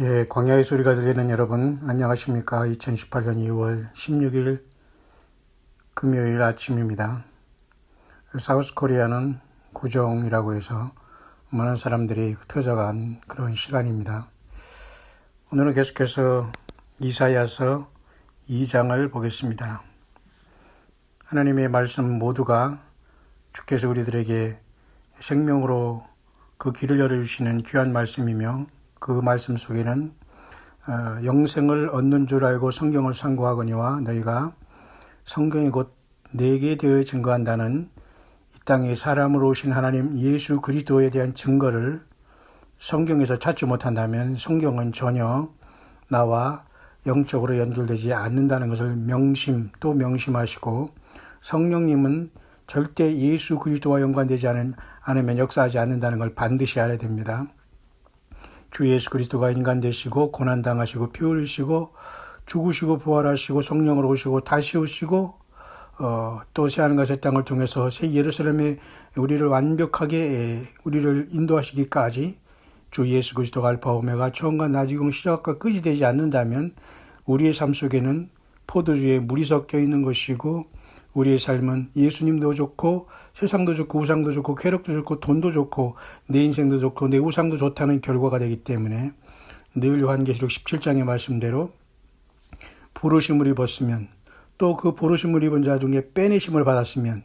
예, 광야의 소리가 들리는 여러분, 안녕하십니까. 2018년 2월 16일 금요일 아침입니다. 사우스 코리아는 구정이라고 해서 많은 사람들이 흩어져간 그런 시간입니다. 오늘은 계속해서 이사야서 2장을 보겠습니다. 하나님의 말씀 모두가 주께서 우리들에게 생명으로 그 길을 열어주시는 귀한 말씀이며 그 말씀 속에는 영생을 얻는 줄 알고 성경을 상고하거니와 너희가 성경이 곧 내게 대해 증거한다는 이 땅에 사람으로 오신 하나님 예수 그리스도에 대한 증거를 성경에서 찾지 못한다면 성경은 전혀 나와 영적으로 연결되지 않는다는 것을 또 명심하시고 성령님은 절대 예수 그리스도와 연관되지 않으면 역사하지 않는다는 걸 반드시 알아야 됩니다. 주 예수 그리스도가 인간 되시고 고난당하시고 피 흘리시고 죽으시고 부활하시고 성령으로 오시고 다시 오시고 또 새하늘과 새 땅을 통해서 새 예루살렘에 우리를 완벽하게 우리를 인도하시기까지 주 예수 그리스도가 알파 오메가 처음과 나중에 시작과 끝이 되지 않는다면 우리의 삶 속에는 포도주에 물이 섞여 있는 것이고 우리의 삶은 예수님도 좋고 세상도 좋고 우상도 좋고 쾌락도 좋고 돈도 좋고 내 인생도 좋고 내 우상도 좋다는 결과가 되기 때문에 늘 요한계시록 17장의 말씀대로 부르심을 입었으면 또 그 부르심을 입은 자 중에 빼내심을 받았으면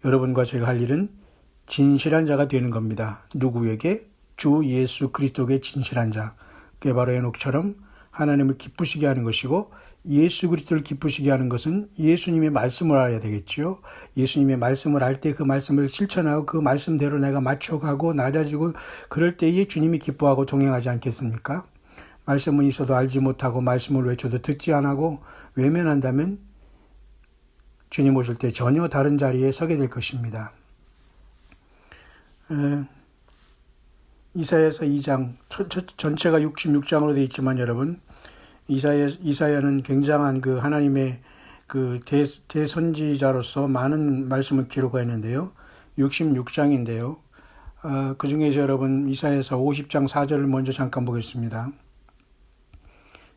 여러분과 제가 할 일은 진실한 자가 되는 겁니다. 누구에게? 주 예수 그리스도의 진실한 자. 그게 바로 에녹처럼 하나님을 기쁘시게 하는 것이고 예수 그리스도를 기쁘시게 하는 것은 예수님의 말씀을 알아야 되겠지요. 예수님의 말씀을 알 때 그 말씀을 실천하고 그 말씀대로 내가 맞춰가고 낮아지고 그럴 때에 주님이 기뻐하고 동행하지 않겠습니까? 말씀은 있어도 알지 못하고 말씀을 외쳐도 듣지 않고 외면한다면 주님 오실 때 전혀 다른 자리에 서게 될 것입니다. 이사야서 2장 전체가 66장으로 되어 있지만 여러분 이사야는 굉장한 그 하나님의 그 대선지자로서 많은 말씀을 기록했는데요. 66장인데요. 그 중에서 여러분 이사야서 50장 4절을 먼저 잠깐 보겠습니다.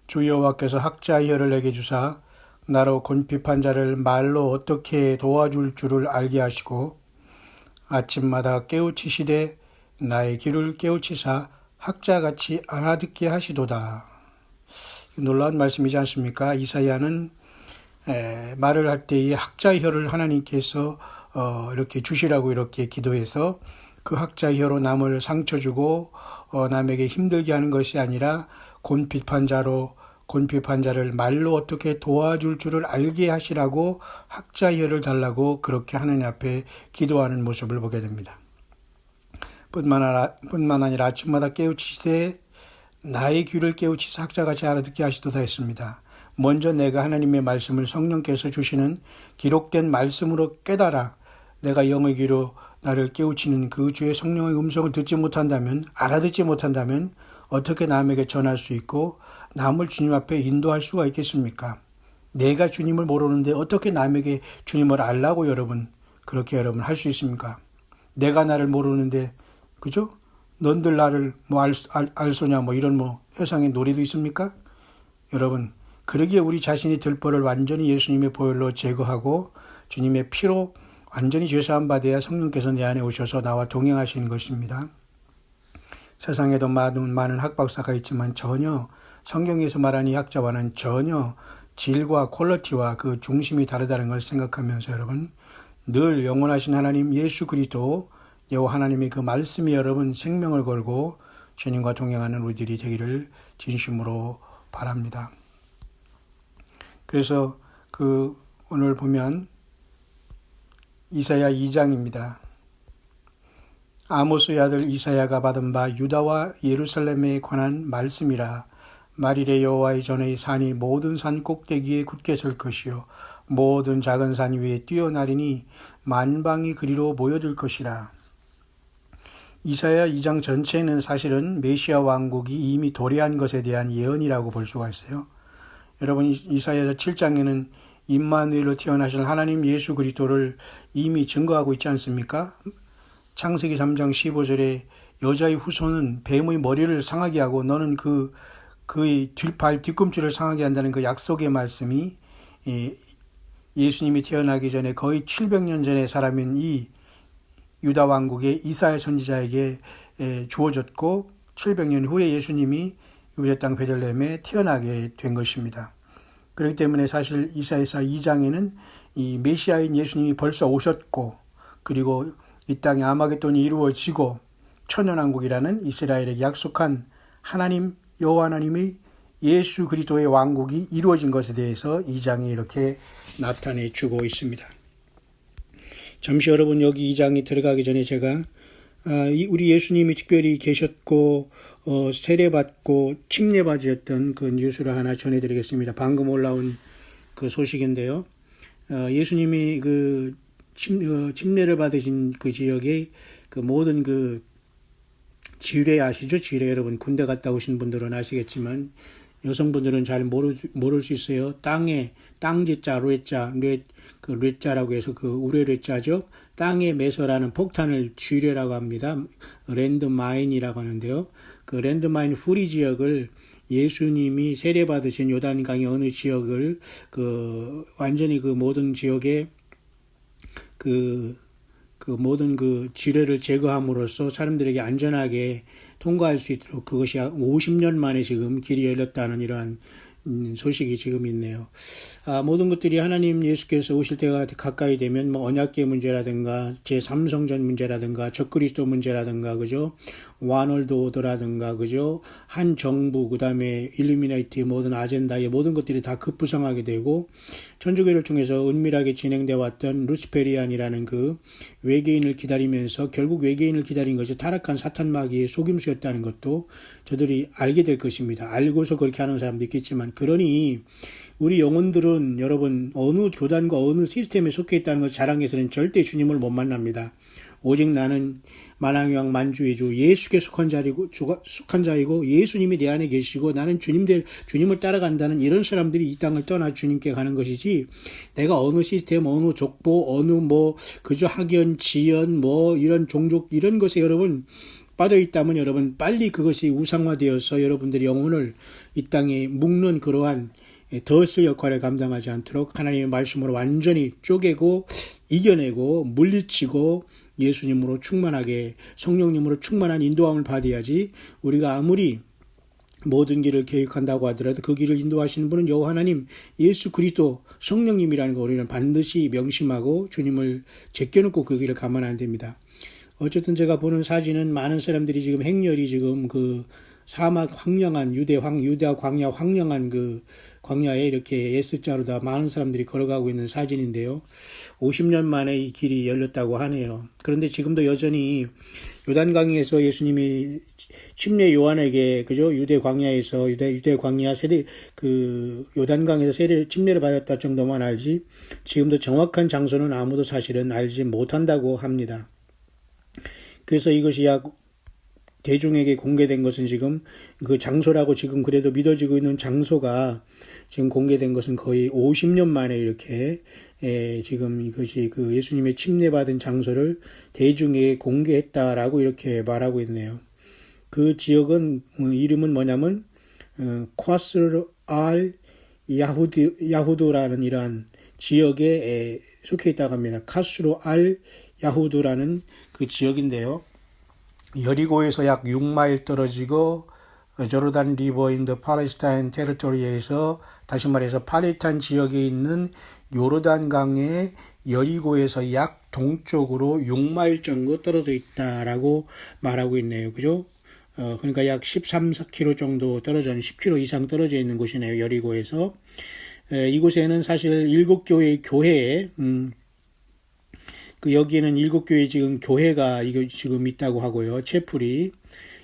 주 여호와께서 학자의 혀를 내게 주사 나로 곤핍한 자를 말로 어떻게 도와줄 줄을 알게 하시고 아침마다 깨우치시되 나의 귀를 깨우치사 학자같이 알아듣게 하시도다. 놀라운 말씀이지 않습니까? 이사야는 말을 할 때의 학자의 혀를 하나님께서 이렇게 주시라고 이렇게 기도해서 그 학자의 혀로 남을 상처 주고 남에게 힘들게 하는 것이 아니라 곤핍한 자를 말로 어떻게 도와줄 줄을 알게 하시라고 학자의 혀를 달라고 그렇게 하나님 앞에 기도하는 모습을 보게 됩니다. 뿐만 아니라 아침마다 깨우치시되 나의 귀를 깨우치사 학자같이 알아듣게 하시도다 했습니다. 먼저 내가 하나님의 말씀을 성령께서 주시는 기록된 말씀으로 깨달아 내가 영의 귀로 나를 깨우치는 그 주의 성령의 음성을 듣지 못한다면 알아듣지 못한다면 어떻게 남에게 전할 수 있고 남을 주님 앞에 인도할 수가 있겠습니까? 내가 주님을 모르는데 어떻게 남에게 주님을 알라고 여러분 할 수 있습니까? 내가 나를 모르는데 그죠? 넌들 나를 알소냐 이런 세상에 노래도 있습니까? 여러분 그러기에 우리 자신이 들벌을 완전히 예수님의 보혈로 제거하고 주님의 피로 완전히 죄사함 받아야 성령께서 내 안에 오셔서 나와 동행하시는 것입니다. 세상에도 많은 학박사가 있지만 전혀 성경에서 말하는 이 학자와는 전혀 질과 퀄리티와 그 중심이 다르다는 걸 생각하면서 여러분 늘 영원하신 하나님 예수 그리스도 여호와 하나님의 그 말씀이 여러분 생명을 걸고 주님과 동행하는 우리들이 되기를 진심으로 바랍니다. 그래서 오늘 보면 이사야 2장입니다. 아모스의 아들 이사야가 받은 바 유다와 예루살렘에 관한 말씀이라. 말일에 여호와의 전의 산이 모든 산 꼭대기에 굳게 설 것이요 모든 작은 산 위에 뛰어나리니 만방이 그리로 모여들 것이라. 이사야 2장 전체는 사실은 메시아 왕국이 이미 도래한 것에 대한 예언이라고 볼 수가 있어요. 여러분 이사야 7장에는 임마누엘로 태어나실 하나님 예수 그리스도를 이미 증거하고 있지 않습니까? 창세기 3장 15절에 여자의 후손은 뱀의 머리를 상하게 하고 너는 그 그의 뒤꿈치를 상하게 한다는 그 약속의 말씀이 예수님이 태어나기 전에 거의 700년 전의 사람인 이 유다 왕국의 이사야 선지자에게 주어졌고 700년 후에 예수님이 유대 땅 베들레헴에 태어나게 된 것입니다. 그렇기 때문에 사실 이사야서 2장에는 이 메시아인 예수님이 벌써 오셨고 그리고 이 땅에 아마겟돈이 이루어지고 천년왕국이라는 이스라엘에게 약속한 하나님 여호와 하나님의 예수 그리스도의 왕국이 이루어진 것에 대해서 2장에 이렇게 나타내 주고 있습니다. 잠시 여러분 여기 2장에 들어가기 전에 제가 우리 예수님이 특별히 계셨고 세례받고 침례받으셨던 그 뉴스를 하나 전해드리겠습니다. 방금 올라온 그 소식인데요. 예수님이 그 침례를 받으신 그 지역의 그 모든 그 지뢰 아시죠? 지뢰 여러분 군대 갔다 오신 분들은 아시겠지만 여성분들은 잘 모를 수 있어요. 땅지자, 뢰자라고 해서 그 우레뢰자죠. 땅에 매설하는 폭탄을 지뢰라고 합니다. 랜드마인이라고 하는데요. 그 랜드마인 후리 지역을 예수님이 세례받으신 요단강의 어느 지역을 완전히 그 모든 지역에 모든 그 지뢰를 제거함으로써 사람들에게 안전하게 통과할 수 있도록 그것이 50년 만에 지금 길이 열렸다는 이러한 소식이 지금 있네요. 모든 것들이 하나님 예수께서 오실 때가 가까이 되면 언약궤 문제라든가 제3성전 문제라든가 적그리스도 문제라든가 그죠? 와널드 오더라든가 그죠? 한 정부 그다음에 일루미나이트 모든 아젠다의 모든 것들이 다 급부상하게 되고 천주교를 통해서 은밀하게 진행되어 왔던 루스페리안이라는 그 외계인을 기다리면서 결국 외계인을 기다린 것이 타락한 사탄 마귀의 속임수였다는 것도 저들이 알게 될 것입니다. 알고서 그렇게 하는 사람도 있겠지만 그러니 우리 영혼들은 여러분 어느 교단과 어느 시스템에 속해 있다는 것을 자랑해서는 절대 주님을 못 만납니다. 오직 나는 만왕왕 만주의 주 예수께 속한 자이고 예수님이 내 안에 계시고 나는 주님을 따라간다는 이런 사람들이 이 땅을 떠나 주님께 가는 것이지 내가 어느 시스템 어느 족보 어느 그저 학연 지연 이런 종족 이런 것에 여러분 빠져 있다면 여러분 빨리 그것이 우상화되어서 여러분들이 영혼을 이 땅에 묶는 그러한 덫을 역할을 감당하지 않도록 하나님의 말씀으로 완전히 쪼개고 이겨내고 물리치고 예수님으로 충만하게 성령님으로 충만한 인도함을 받아야지 우리가 아무리 모든 길을 계획한다고 하더라도 그 길을 인도하시는 분은 여호와 하나님 예수 그리스도 성령님이라는 거 우리는 반드시 명심하고 주님을 제껴놓고 그 길을 가면 안 됩니다. 어쨌든 제가 보는 사진은 많은 사람들이 지금 행렬이 지금 그 사막 황량한 유대 광야 황량한 그 광야에 이렇게 S자로 다 많은 사람들이 걸어가고 있는 사진인데요. 50년 만에 이 길이 열렸다고 하네요. 그런데 지금도 여전히 요단강에서 예수님이 침례 요한에게 그죠? 유대 광야 세례 요단강에서 침례를 받았다 정도만 알지 지금도 정확한 장소는 아무도 사실은 알지 못한다고 합니다. 그래서 이것이 대중에게 공개된 것은 지금 그 장소라고 지금 그래도 믿어지고 있는 장소가 지금 공개된 것은 거의 50년 만에 이렇게 지금 이것이 그 예수님의 침례받은 장소를 대중에게 공개했다라고 이렇게 말하고 있네요. 그 지역은 이름은 뭐냐면 콰스르 알 야후드라는 이러한 지역에 속해 있다고 합니다. 카스르 알 야후드라는 그 지역인데요. 여리고에서 약 6마일 떨어지고 조르단 리버 인 더 팔레스타인 테리토리에서 다시 말해서 팔레스타인 지역에 있는 요르단강의 여리고에서 약 동쪽으로 6마일 정도 떨어져 있다라고 말하고 있네요. 그죠? 그러니까 약 13km 정도 떨어져 10km 이상 떨어져 있는 곳이네요. 여리고에서. 이곳에는 사실 7교회의 교회에 여기에는 7교회 지금 교회가 지금 있다고 하고요. 채플이.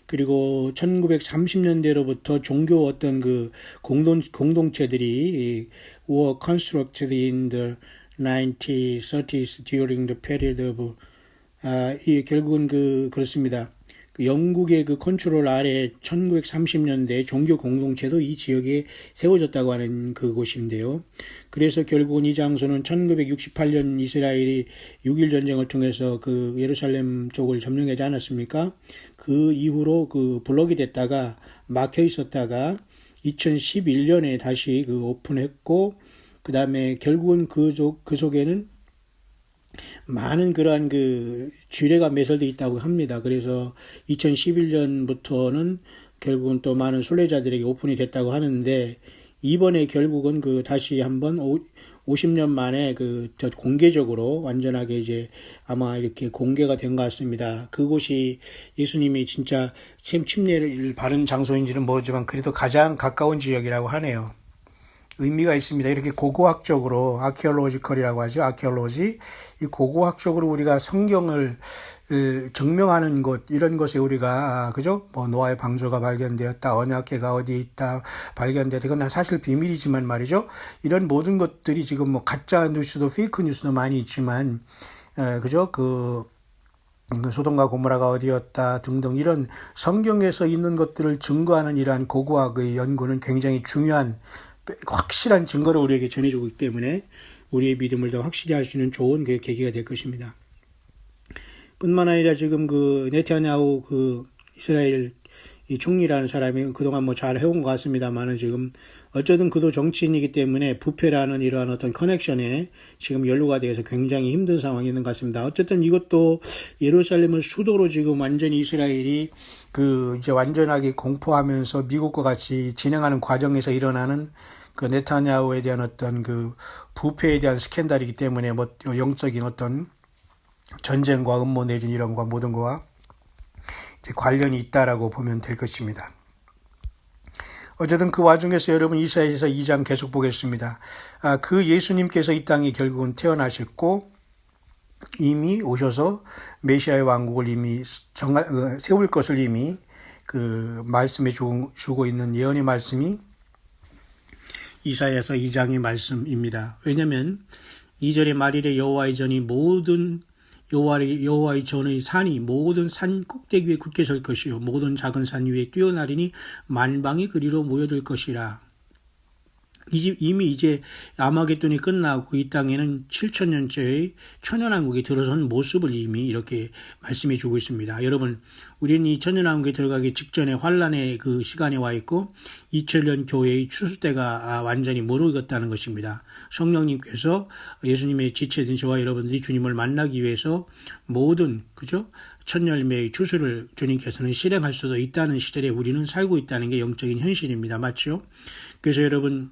그리고 1930년대로부터 종교 어떤 그 공동체들이 were constructed in the 1930s during the period of 결국은 그렇습니다. 영국의 그 컨트롤 아래 1930년대 종교 공동체도 이 지역에 세워졌다고 하는 그곳인데요. 그래서 결국은 이 장소는 1968년 이스라엘이 6.1 전쟁을 통해서 그 예루살렘 쪽을 점령하지 않았습니까? 그 이후로 그 블록이 됐다가 막혀 있었다가 2011년에 다시 그 오픈했고, 그 다음에 결국은 그 속에는 많은 그러한 그 쥐레가 매설되어 있다고 합니다. 그래서 2011년부터는 결국은 또 많은 순례자들에게 오픈이 됐다고 하는데, 이번에 결국은 그 다시 한번 50년 만에 저 공개적으로 완전하게 이제 아마 이렇게 공개가 된 것 같습니다. 그곳이 예수님이 진짜 침례를 바른 장소인지는 모르지만 그래도 가장 가까운 지역이라고 하네요. 의미가 있습니다. 이렇게 고고학적으로 아키올로지컬이라고 하죠. 아키올로지. 이 고고학적으로 우리가 성경을 증명하는 곳, 이런 곳에 우리가 그죠? 뭐 노아의 방주가 발견되었다, 언약궤가 어디 있다 발견되었다. 이건 사실 비밀이지만 말이죠. 이런 모든 것들이 지금 뭐 가짜 뉴스도 페이크 뉴스도 많이 있지만 그죠? 그 소돔과 고모라가 어디였다 등등 이런 성경에서 있는 것들을 증거하는 이러한 고고학의 연구는 굉장히 중요한 확실한 증거를 우리에게 전해주고 있기 때문에 우리의 믿음을 더 확실히 할 수 있는 좋은 계기가 될 것입니다. 뿐만 아니라 지금 그 네타냐후 그 이스라엘 이 총리라는 사람이 그동안 뭐 잘 해온 것 같습니다만은 지금 어쩌든 그도 정치인이기 때문에 부패라는 이러한 어떤 커넥션에 지금 연루가 되어서 굉장히 힘든 상황이 있는 것 같습니다. 어쨌든 이것도 예루살렘을 수도로 지금 완전히 이스라엘이 그 이제 완전하게 공포하면서 미국과 같이 진행하는 과정에서 일어나는 그 네타냐후에 대한 어떤 그 부패에 대한 스캔들이기 때문에 뭐 영적인 어떤 전쟁과 음모 내진 이런 거 모든 거와 이제 관련이 있다라고 보면 될 것입니다. 어쨌든 그 와중에서 여러분 이사야서 2장 계속 보겠습니다. 그 예수님께서 이 땅에 결국은 태어나셨고 이미 오셔서 메시아의 왕국을 이미 세울 것을 이미 그 말씀해 주고 있는 예언의 말씀이 이사야서 2장의 말씀입니다. 왜냐하면 2절의 말일에 여호와의 전이 모든 여호와의 전의 산이 모든 산 꼭대기 위에 굳게 설 것이요 모든 작은 산 위에 뛰어나리니 만방이 그리로 모여들 것이라. 이미 이제 아마겟돈이 끝나고 이 땅에는 7천년째의 천년왕국에 들어선 모습을 이미 이렇게 말씀해 주고 있습니다. 여러분, 우리는 이 천년왕국에 들어가기 직전에 환란의 그 시간에 와 있고 2000년 교회의 추수 때가 완전히 무르익었다는 것입니다. 성령님께서 예수님의 지체된 저와 여러분들이 주님을 만나기 위해서 모든 그죠? 천열매의 추수를 주님께서는 실행할 수도 있다는 시절에 우리는 살고 있다는 게 영적인 현실입니다. 맞죠? 그래서 여러분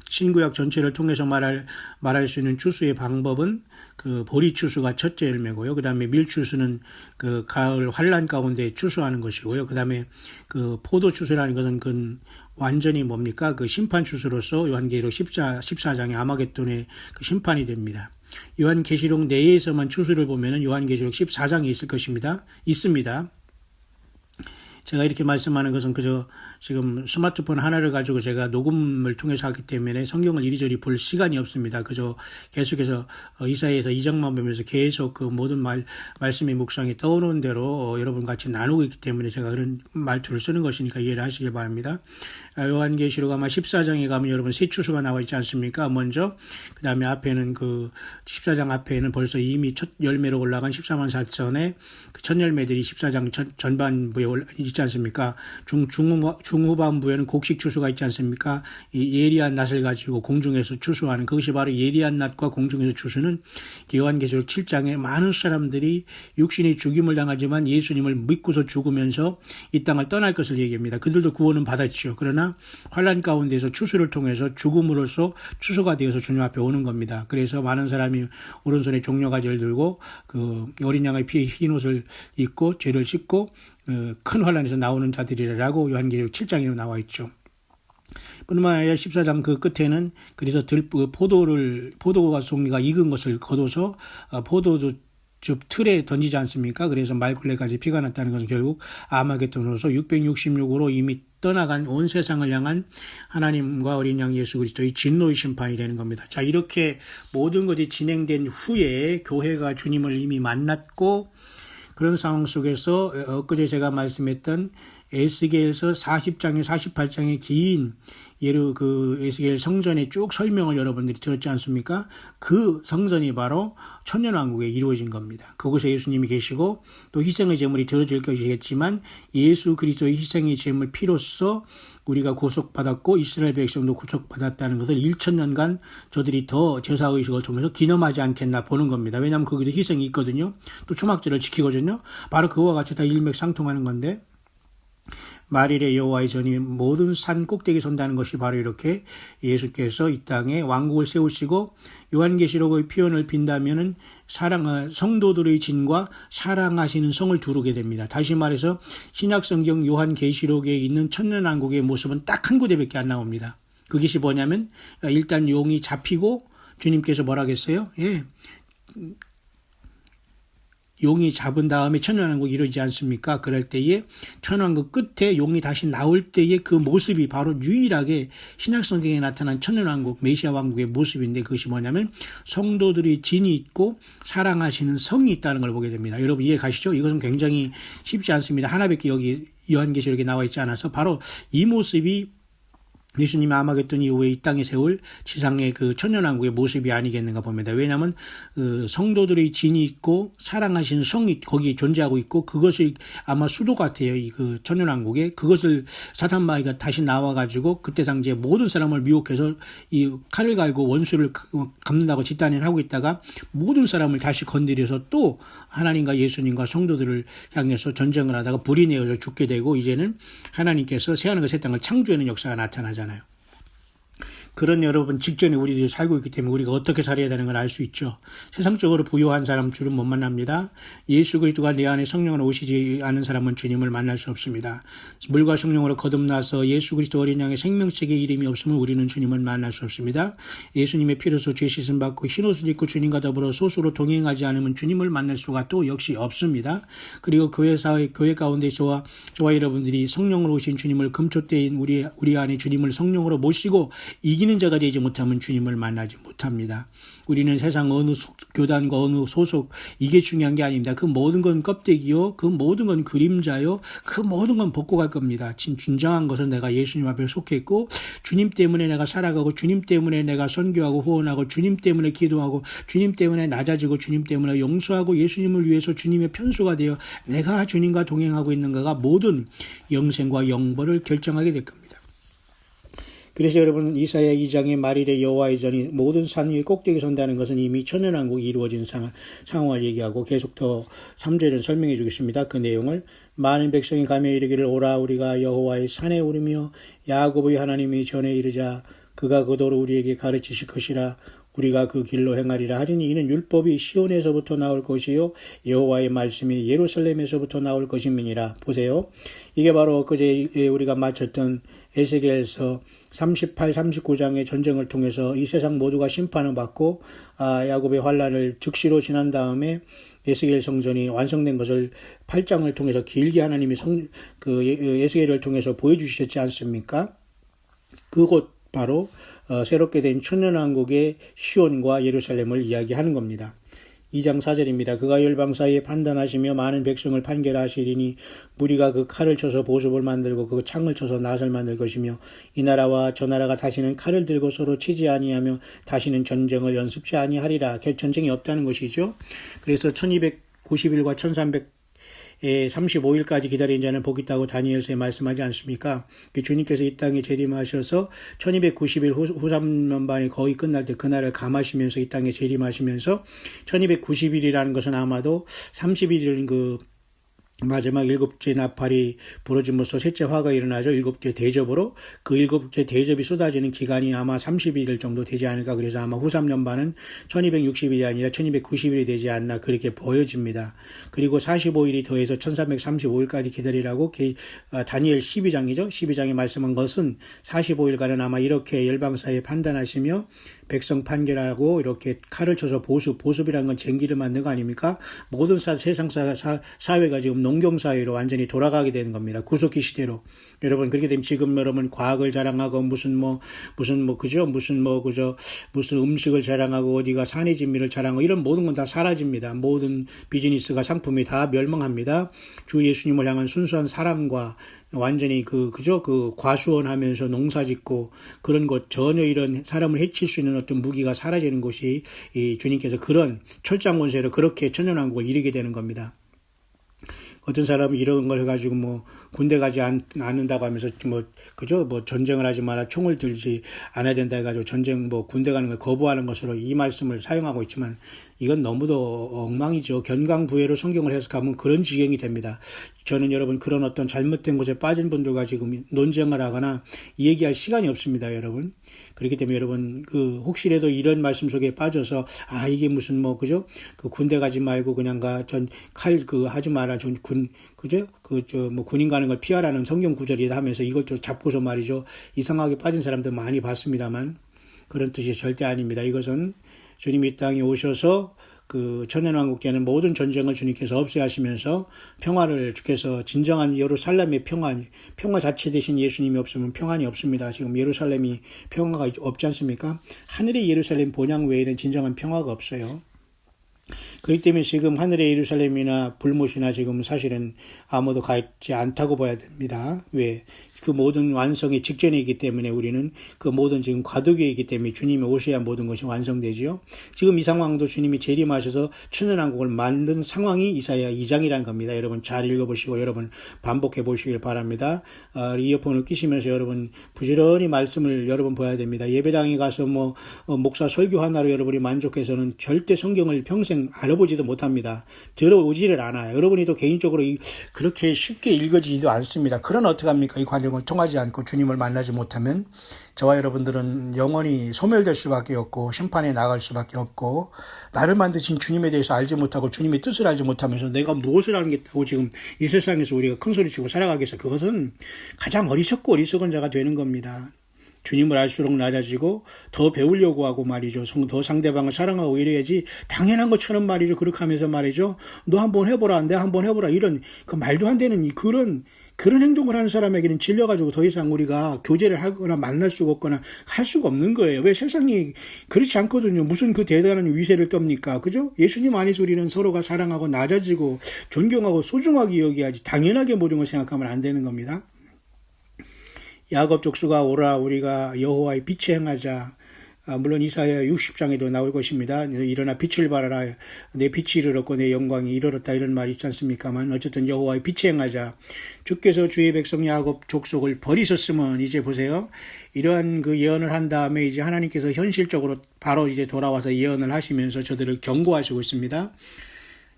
신구약 전체를 통해서 말할 수 있는 추수의 방법은 그 보리 추수가 첫째 열매고요. 그 다음에 밀 추수는 그 가을 환란 가운데 추수하는 것이고요. 그 다음에 그 포도 추수라는 것은 그 완전히 뭡니까? 그 심판 추수로서 요한계시록 14장의 아마겟돈의 그 심판이 됩니다. 요한계시록 내에서만 추수를 보면은 요한계시록 14장에 있습니다. 제가 이렇게 말씀하는 것은 그저 지금 스마트폰 하나를 가지고 제가 녹음을 통해서 하기 때문에 성경을 이리저리 볼 시간이 없습니다. 그저 계속해서 이사야에서 2장만 보면서 계속 그 모든 말씀의 묵상이 떠오르는 대로 여러분 같이 나누고 있기 때문에 제가 그런 말투를 쓰는 것이니까 이해를 하시길 바랍니다. 요한계시록 아마 14장에 가면 여러분 세 추수가 나와 있지 않습니까? 먼저 그 다음에 앞에는 그 14장 앞에는 벌써 이미 첫 열매로 올라간 14만 4천의 그 첫 열매들이 14장 전반부에 있지 않습니까? 중후반부에는 곡식 추수가 있지 않습니까? 이 예리한 낫을 가지고 공중에서 추수하는 그것이 바로 예리한 낫과 공중에서 추수는 요한계시록 7장에 많은 사람들이 육신의 죽임을 당하지만 예수님을 믿고서 죽으면서 이 땅을 떠날 것을 얘기합니다. 그들도 구원은 받았죠. 그러나 환란 가운데서 추수를 통해서 죽음으로써 추수가 되어서 주님 앞에 오는 겁니다. 그래서 많은 사람이 오른손에 종려가지를 들고 그 어린 양의 피에 흰 옷을 입고 죄를 씻고 큰 환란에서 나오는 자들이라고 요한계시록 7장에 나와 있죠. 뿐만 아니라 14장 그 끝에는 그래서 포도가 송이가 익은 것을 거둬서 포도주 틀에 던지지 않습니까? 그래서 말굴레까지 피가 났다는 것은 결국 아마겟돈으로서 666으로 이미 떠나간 온 세상을 향한 하나님과 어린 양 예수 그리스도의 진노의 심판이 되는 겁니다. 자, 이렇게 모든 것이 진행된 후에 교회가 주님을 이미 만났고 그런 상황 속에서 엊그제 제가 말씀했던 에스겔서 40장에 48장의 긴 예루 그 에스겔 성전의 쭉 설명을 여러분들이 들었지 않습니까? 그 성전이 바로 천년왕국에 이루어진 겁니다. 그곳에 예수님이 계시고 또 희생의 제물이 드려질 것이겠지만 예수 그리스도의 희생의 제물 피로써 우리가 구속받았고 이스라엘 백성도 구속받았다는 것을 1000년간 저들이 더 제사의식을 통해서 기념하지 않겠나 보는 겁니다. 왜냐하면 거기도 희생이 있거든요. 또 초막절을 지키거든요. 바로 그와 같이 다 일맥상통하는 건데 말일에 여호와의 전이 모든 산 꼭대기에 선다는 것이 바로 이렇게 예수께서 이 땅에 왕국을 세우시고 요한계시록의 표현을 빈다면은 성도들의 진과 사랑하시는 성을 두르게 됩니다. 다시 말해서 신약성경 요한계시록에 있는 천년왕국의 모습은 딱 한 군데밖에 안 나옵니다. 그것이 뭐냐면 일단 용이 잡히고 주님께서 뭐라겠어요? 용이 잡은 다음에 천년왕국이 이루어지지 않습니까? 그럴 때에 천년왕국 끝에 용이 다시 나올 때의 그 모습이 바로 유일하게 신약성경에 나타난 천년왕국, 메시아 왕국의 모습인데 그것이 뭐냐면 성도들이 진이 있고 사랑하시는 성이 있다는 걸 보게 됩니다. 여러분 이해 가시죠? 이것은 굉장히 쉽지 않습니다. 하나밖에 여기 요한계시록에 나와 있지 않아서 바로 이 모습이 예수님이 아마겟돈 이후에 이 땅에 세울 지상의 그 천년왕국의 모습이 아니겠는가 봅니다. 왜냐하면 성도들의 진이 있고 사랑하시는 성이 거기 존재하고 있고 그것이 아마 수도 같아요. 이 그 천년왕국에 그것을 사탄마귀가 다시 나와가지고 그때 당시에 모든 사람을 미혹해서 이 칼을 갈고 원수를 갚는다고 짓단을 하고 있다가 모든 사람을 다시 건드려서 또 하나님과 예수님과 성도들을 향해서 전쟁을 하다가 불이 내어져 죽게 되고 이제는 하나님께서 새하늘과 새 땅을 창조하는 역사가 나타나잖아요. 그런 여러분 직전에 우리들이 살고 있기 때문에 우리가 어떻게 살아야 되는 걸 알 수 있죠. 세상적으로 부유한 사람 주는 못 만납니다. 예수 그리스도가 내 안에 성령으로 오시지 않은 사람은 주님을 만날 수 없습니다. 물과 성령으로 거듭나서 예수 그리스도 어린 양의 생명책의 이름이 없으면 우리는 주님을 만날 수 없습니다. 예수님의 피로서 죄 씻음 받고 흰옷을 입고 주님과 더불어 소수로 동행하지 않으면 주님을 만날 수가 또 역시 없습니다. 그리고 교회 가운데 저와 여러분들이 성령으로 오신 주님을 금초 때인 우리 안에 주님을 성령으로 모시고 이기는 자가 되지 못하면 주님을 만나지 못합니다. 우리는 세상 어느 교단과 어느 소속 이게 중요한 게 아닙니다. 그 모든 건 껍데기요. 그 모든 건 그림자요. 그 모든 건 벗고 갈 겁니다. 진정한 것은 내가 예수님 앞에 속했고 주님 때문에 내가 살아가고 주님 때문에 내가 선교하고 후원하고 주님 때문에 기도하고 주님 때문에 낮아지고 주님 때문에 용서하고 예수님을 위해서 주님의 편수가 되어 내가 주님과 동행하고 있는가가 모든 영생과 영벌을 결정하게 될 겁니다. 그래서 여러분 이사야 2장의 말일에 여호와의 전이 모든 산 위에 꼭대기에 선다는 것은 이미 천년왕국이 이루어진 상황을 얘기하고 계속 더 3절을 설명해 주겠습니다. 그 내용을 많은 백성이 가며 이르기를 오라 우리가 여호와의 산에 오르며 야곱의 하나님의 전에 이르자 그가 그 도로 우리에게 가르치실 것이라 우리가 그 길로 행하리라 하리니 이는 율법이 시온에서부터 나올 것이요 여호와의 말씀이 예루살렘에서부터 나올 것임이니라. 보세요. 이게 바로 엊그제 우리가 마쳤던 에스겔서 38, 39장의 전쟁을 통해서 이 세상 모두가 심판을 받고 야곱의 환란을 즉시로 지난 다음에 에스겔 성전이 완성된 것을 8장을 통해서 길게 하나님이 에스겔을 통해서 보여주셨지 않습니까? 그곳 바로 새롭게 된 천년왕국의 시온과 예루살렘을 이야기하는 겁니다. 2장 4절입니다. 그가 열방 사이에 판단하시며 많은 백성을 판결하시리니 무리가 그 칼을 쳐서 보습을 만들고 그 창을 쳐서 낫을 만들 것이며 이 나라와 저 나라가 다시는 칼을 들고 서로 치지 아니하며 다시는 전쟁을 연습지 아니하리라. 전쟁이 없다는 것이죠. 그래서 1290일과 1335일까지 기다린 자는 복이 있다고 다니엘서에 말씀하지 않습니까? 주님께서 이 땅에 재림하셔서 1290일 후 3년반이 거의 끝날 때 그날을 감하시면서 이 땅에 재림하시면서 1290일이라는 것은 아마도 31일은 마지막 일곱째 나팔이 부러짐으로써 셋째 화가 일어나죠. 일곱째 대접으로 그 일곱째 대접이 쏟아지는 기간이 아마 30일 정도 되지 않을까. 그래서 아마 후 3년반은 1260일이 아니라 1290일이 되지 않나 그렇게 보여집니다. 그리고 45일이 더해서 1335일까지 기다리라고 다니엘 12장이죠. 12장에 말씀한 것은 45일간은 아마 이렇게 열방사에 판단하시며 백성 판결하고 이렇게 칼을 쳐서 보습이라는 건 쟁기를 만든 거 아닙니까? 모든 세상 사회가 지금 농경사회로 완전히 돌아가게 되는 겁니다. 구속기 시대로. 여러분, 그렇게 되면 지금 여러분 과학을 자랑하고 무슨 음식을 자랑하고 어디가 산의 진미를 자랑하고 이런 모든 건 다 사라집니다. 모든 비즈니스가 상품이 다 멸망합니다. 주 예수님을 향한 순수한 사랑과 완전히 그저 과수원하면서 농사 짓고 그런 것 전혀 이런 사람을 해칠 수 있는 어떤 무기가 사라지는 곳이 이 주님께서 그런 철장 권세로 그렇게 천년왕국을 이루게 되는 겁니다. 어떤 사람은 이런 걸 해가지고 뭐 군대 가지 않는다고 하면서 그저 전쟁을 하지 마라, 총을 들지 않아야 된다 해가지고 전쟁 군대 가는 걸 거부하는 것으로 이 말씀을 사용하고 있지만 이건 너무도 엉망이죠. 견강부회로 성경을 해석하면 그런 지경이 됩니다. 저는 여러분 그런 어떤 잘못된 곳에 빠진 분들과 지금 논쟁을 하거나 얘기할 시간이 없습니다, 여러분. 그렇기 때문에 여러분 혹시라도 이런 말씀 속에 빠져서 이게 무슨 그죠? 군대 가지 말고 그냥 하지 마라. 군인 가는 걸 피하라는 성경 구절이다 하면서 이걸 좀 잡고서 말이죠. 이상하게 빠진 사람들 많이 봤습니다만 그런 뜻이 절대 아닙니다. 이것은 주님이 이 땅에 오셔서 천년왕국께는 모든 전쟁을 주님께서 없애하시면서 평화를 주께서 진정한 예루살렘의 평화 자체 대신 예수님이 없으면 평안이 없습니다. 지금 예루살렘이 평화가 없지 않습니까? 하늘의 예루살렘 본향 외에는 진정한 평화가 없어요. 그렇기 때문에 지금 하늘의 예루살렘이나 불못이나 지금 사실은 아무도 가 있지 않다고 봐야 됩니다. 왜? 그 모든 완성이 직전에 있기 때문에 우리는 그 모든 지금 과도기에 있기 때문에 주님이 오셔야 모든 것이 완성되지요. 지금 이 상황도 주님이 재림하셔서 천년왕국을 만든 상황이 이사야 2장이라는 겁니다. 여러분 잘 읽어보시고 여러분 반복해 보시길 바랍니다. 이어폰을 끼시면서 여러분 부지런히 말씀을 여러분 봐야 됩니다. 예배당에 가서 목사 설교 하나로 여러분이 만족해서는 절대 성경을 평생 알아보지도 못합니다. 들어오지를 않아요. 여러분이 또 개인적으로 그렇게 쉽게 읽어지지도 않습니다. 그런 어떡합니까? 이 관용을 통하지 않고 주님을 만나지 못하면 저와 여러분들은 영원히 소멸될 수밖에 없고 심판에 나갈 수밖에 없고 나를 만드신 주님에 대해서 알지 못하고 주님의 뜻을 알지 못하면서 내가 무엇을 하겠다고 지금 이 세상에서 우리가 큰소리치고 살아가겠어. 그것은 가장 어리석고 어리석은 자가 되는 겁니다. 주님을 알수록 낮아지고 더 배우려고 하고 말이죠. 더 상대방을 사랑하고 이래야지 당연한 것처럼 말이죠. 그렇게 하면서 말이죠. 너 한번 해보라, 내가 한번 해보라 이런 말도 안 되는 그런 행동을 하는 사람에게는 질려가지고 더 이상 우리가 교제를 하거나 만날 수가 없거나 할 수가 없는 거예요. 왜? 세상이 그렇지 않거든요. 무슨 대단한 위세를 떱니까? 그죠? 예수님 안에서 우리는 서로가 사랑하고 낮아지고 존경하고 소중하게 여기야지 당연하게 모든 걸 생각하면 안 되는 겁니다. 야곱 족수가 오라 우리가 여호와의 빛에 행하자. 물론 이사야 60장에도 나올 것입니다. 일어나 빛을 발하라. 내 빛이 이르렀고 내 영광이 이르렀다 이런 말이 있지 않습니까만 어쨌든 여호와의 빛에 행하자. 주께서 주의 백성 야곱 족속을 버리셨으면 이제 보세요. 이러한 예언을 한 다음에 이제 하나님께서 현실적으로 바로 이제 돌아와서 예언을 하시면서 저들을 경고하시고 있습니다.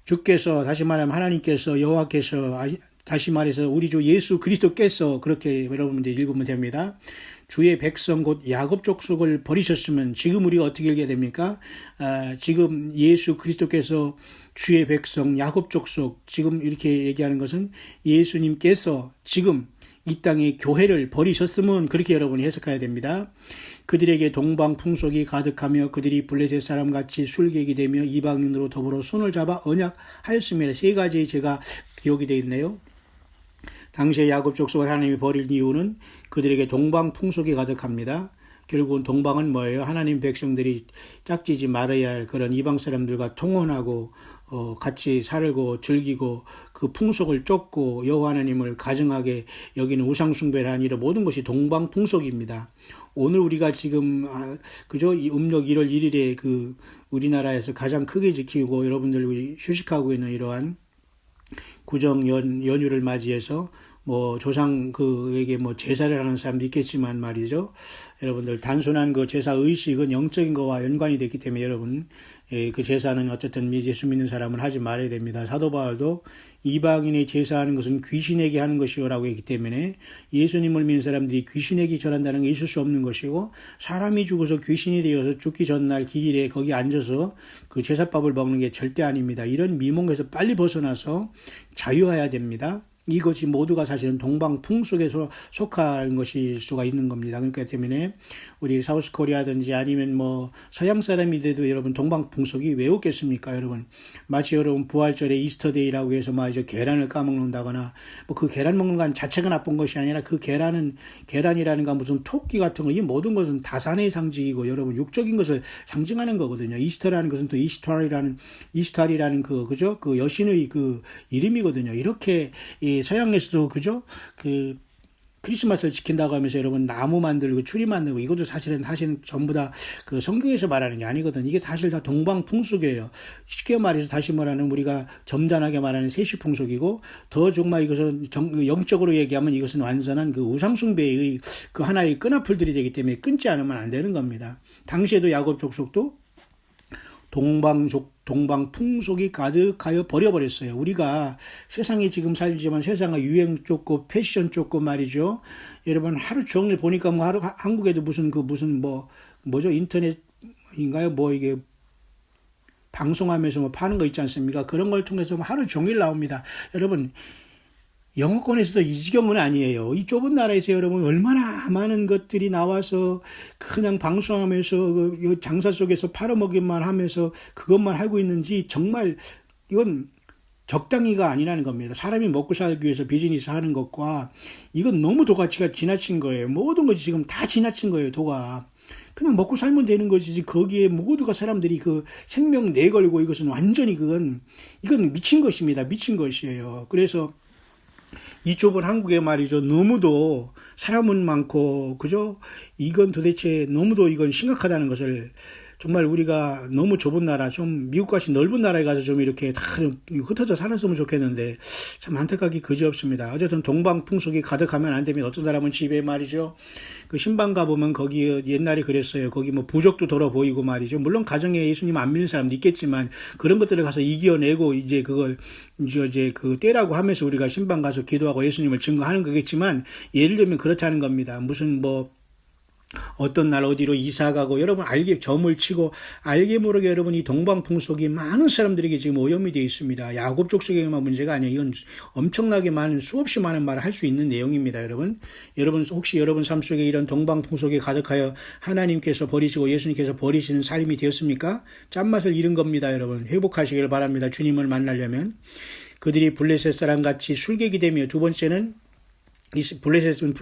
주께서 다시 말하면 하나님께서 여호와께서 다시 말해서 우리 주 예수 그리스도께서 그렇게 여러분들 읽으면 됩니다. 주의 백성 곧 야곱 족속을 버리셨으면 지금 우리가 어떻게 읽어야 됩니까? 지금 예수 그리스도께서 주의 백성 야곱 족속 지금 이렇게 얘기하는 것은 예수님께서 지금 이 땅의 교회를 버리셨으면 그렇게 여러분이 해석해야 됩니다. 그들에게 동방 풍속이 가득하며 그들이 블레셋 사람같이 술객이 되며 이방인으로 더불어 손을 잡아 언약하였습니다. 세 가지의 죄가 기록이 되어 있네요. 당시에 야곱 족속을 하나님이 버릴 이유는 그들에게 동방 풍속이 가득합니다. 결국은 동방은 뭐예요? 하나님 백성들이 짝지지 말아야 할 그런 이방 사람들과 통혼하고 같이 살고 즐기고 그 풍속을 쫓고 여호와 하나님을 가증하게 여기는 우상 숭배를 한 이런 모든 것이 동방 풍속입니다. 오늘 우리가 지금 그죠? 이 음력 1월 1일에 우리나라에서 가장 크게 지키고 여러분들 휴식하고 있는 이러한 구정 연휴를 맞이해서 조상 그에게 제사를 하는 사람도 있겠지만 말이죠. 여러분들 단순한 제사 의식은 영적인 거와 연관이 됐기 때문에 여러분 그 제사는 어쨌든 예수 믿는 사람은 하지 말아야 됩니다. 사도 바울도 이방인의 제사하는 것은 귀신에게 하는 것이오라고 했기 때문에 예수님을 믿는 사람들이 귀신에게 절한다는 게 있을 수 없는 것이고 사람이 죽어서 귀신이 되어서 죽기 전날 기일에 거기 앉아서 그 제사밥을 먹는 게 절대 아닙니다. 이런 미몽에서 빨리 벗어나서 자유해야 됩니다. 이것이 모두가 사실은 동방 풍속에 속한 것일 수가 있는 겁니다. 그러니까 때문에 우리 사우스 코리아든지 아니면 서양 사람이 돼도 여러분 동방 풍속이 왜 없겠습니까, 여러분? 마치 여러분 부활절에 이스터데이라고 해서 계란을 까먹는다거나 그 계란 먹는 건 자체가 나쁜 것이 아니라 그 계란이라는 건 무슨 토끼 같은 거 이 모든 것은 다산의 상징이고 여러분 육적인 것을 상징하는 거거든요. 이스터라는 것은 또 이스타리라는 그죠? 그 여신의 그 이름이거든요. 이렇게 서양에서도 그죠? 그 크리스마스를 지킨다고 하면서 여러분 나무 만들고 추리 만들고 이것도 사실은 전부 다 그 성경에서 말하는 게 아니거든. 이게 사실 다 동방 풍속이에요. 쉽게 말해서 다시 말하는 우리가 점잖하게 말하는 세시 풍속이고 더 정말 이것은 영적으로 얘기하면 이것은 완전한 그 우상숭배의 그 하나의 끈앞풀들이 되기 때문에 끊지 않으면 안 되는 겁니다. 당시에도 야곱 족속도 동방 풍속이 가득하여 버려버렸어요. 우리가 세상에 지금 살지만 세상의 유행 쫓고 패션 쫓고 말이죠. 여러분 하루 종일 보니까 뭐 한국에도 무슨 뭐죠? 인터넷인가요? 뭐 이게 방송하면서 뭐 파는 거 있지 않습니까? 그런 걸 통해서 하루 종일 나옵니다. 여러분 영어권에서도 이 지경은 아니에요. 이 좁은 나라에서 여러분 얼마나 많은 것들이 나와서 그냥 방송하면서 장사 속에서 팔아먹기만 하면서 그것만 하고 있는지 정말 이건 적당히가 아니라는 겁니다. 사람이 먹고 살기 위해서 비즈니스 하는 것과 이건 너무 도가치가 지나친 거예요. 모든 것이 지금 다 지나친 거예요. 도가. 그냥 먹고 살면 되는 것이지 거기에 모두가 사람들이 그 생명 내걸고 이것은 완전히 이건 미친 것입니다. 미친 것이에요. 그래서 이 좁은 한국에 말이죠. 너무도 사람은 많고, 그죠? 이건 도대체 너무도 이건 심각하다는 것을 정말 우리가 너무 좁은 나라, 좀 미국같이 넓은 나라에 가서 좀 이렇게 다 흩어져 살았으면 좋겠는데 참 안타깝게 그지없습니다. 어쨌든 동방 풍속이 가득하면 안 됩니다. 어떤 사람은 집에 말이죠. 그 신방 가보면 거기 옛날에 그랬어요. 거기 뭐 부적도 돌아 보이고 말이죠. 물론 가정에 예수님 안 믿는 사람도 있겠지만 그런 것들을 가서 이겨내고 이제 그걸 이제 그 때라고 하면서 우리가 신방 가서 기도하고 예수님을 증거하는 거겠지만 예를 들면 그렇다는 겁니다. 무슨 어떤 날 어디로 이사 가고 여러분 점을 치고 알게 모르게 여러분 이 동방 풍속이 많은 사람들에게 지금 오염이 되어 있습니다. 야곱 족속에만 문제가 아니에요. 이건 엄청나게 많은 수없이 많은 말을 할 수 있는 내용입니다. 여러분 혹시 여러분 삶 속에 이런 동방 풍속이 가득하여 하나님께서 버리시고 예수님께서 버리시는 삶이 되었습니까? 짠맛을 잃은 겁니다. 여러분 회복하시길 바랍니다. 주님을 만나려면 그들이 블레셋 사람 같이 술객이 되며 두 번째는 블레셋은